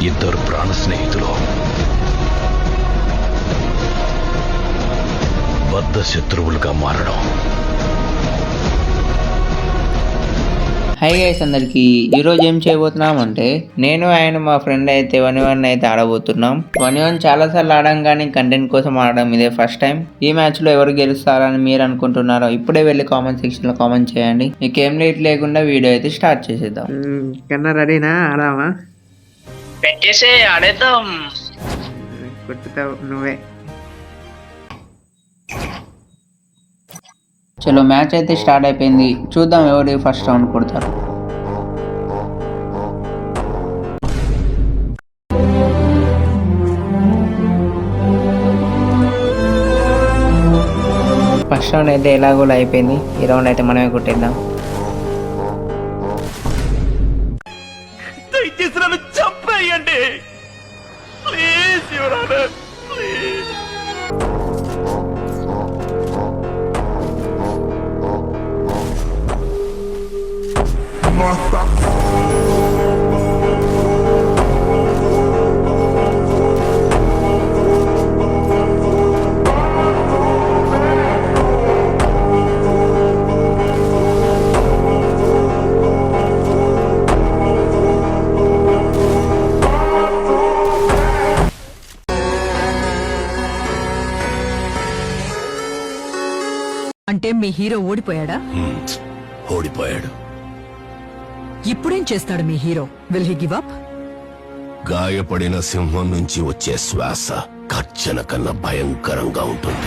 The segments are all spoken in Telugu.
ఇద్దరు ప్రాణ స్నేహితులు బద్ధ శత్రువులుగా మారడం. హై గైస్ అందరికి, ఈరోజు ఏం చేయబోతున్నాం అంటే నేను ఆయన మా ఫ్రెండ్ అయితే 1v1 అయితే ఆడబోతున్నాం. 1v1 చాలా సార్లు ఆడాం కానీ కంటెంట్ కోసం ఆడడం ఇదే ఫస్ట్ టైం. ఈ మ్యాచ్ లో ఎవరు గెలుస్తారని మీరు అనుకుంటున్నారో ఇప్పుడే వెళ్ళి కామెంట్ సెక్షన్ లో కామెంట్ చేయండి. మీకు ఏం లేట్ లేకుండా వీడియో అయితే స్టార్ట్ చేసేద్దాం. కన్నా రెడీనా? ఆడామా? పెట్టేసి ఆడేద్దాం. కొట్టుతావు నువ్వే. చలో మ్యాచ్ అయితే స్టార్ట్ అయిపోయింది. చూద్దాం ఎవరు ఫస్ట్ రౌండ్ కొడతారు. ఫస్ట్ రౌండ్ అయితే ఎలాగో అయిపోయింది. ఈ రౌండ్ అయితే మనమే కొట్టేద్దాం. దయచేసి నన్ను చంపేయండి ప్లీజ్ యువర్ ఆనర్ ప్లీజ్. అంటే మీ హీరో ఓడిపోయాడా? ఓడిపోయాడు. ఇప్పుడేం చేస్తాడు మీ hero? Will he give up? గాయపడిన సింహం నుంచి వచ్చే శ్వాస గర్జన కన్నా భయంకరంగా ఉంటుంది.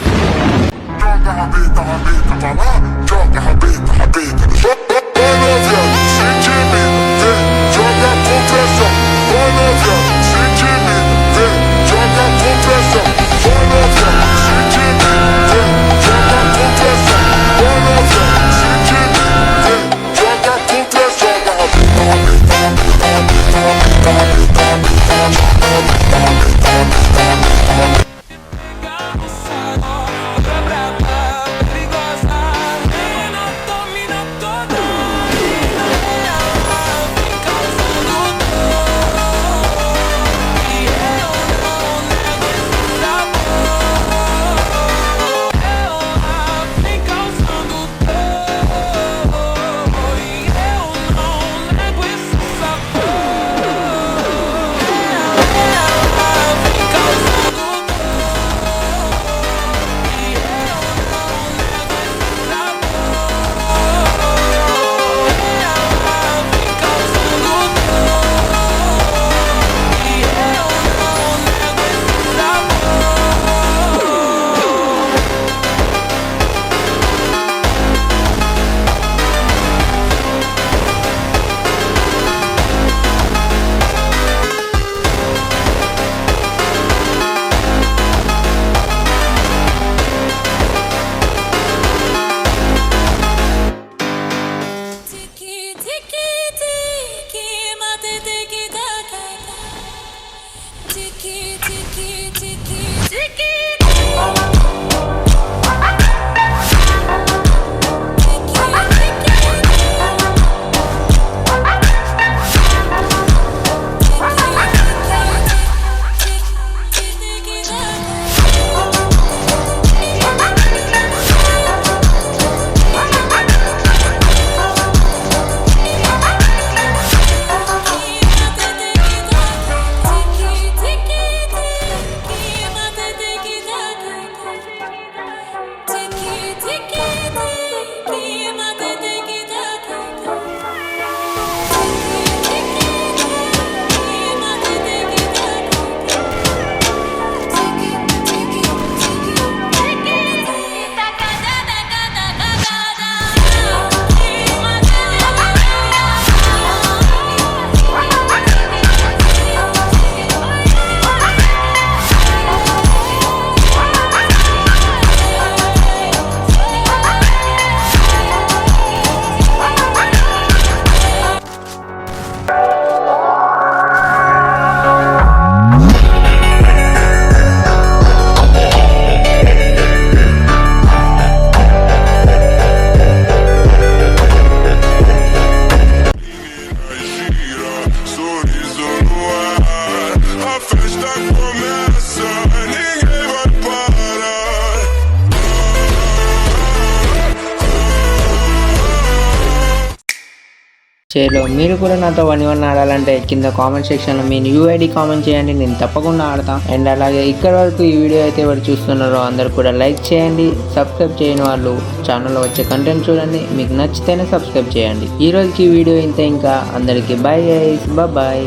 చేలో మీరు కూడా నాతో 1v1 ఆడాలంటే కింద కామెంట్ సెక్షన్లో మీ యూఐడి కామెంట్ చేయండి, నేను తప్పకుండా ఆడతా. అండ్ అలాగే ఇక్కడ వరకు ఈ వీడియో అయితే ఎవరు చూస్తున్నారో అందరు కూడా లైక్ చేయండి. సబ్స్క్రైబ్ చేయని వాళ్ళు ఛానల్లో వచ్చే కంటెంట్ చూడండి, మీకు నచ్చితేనే సబ్స్క్రైబ్ చేయండి. ఈ రోజుకి వీడియో ఇంతే. ఇంకా అందరికీ బాయ్ గైస్, బాయ్.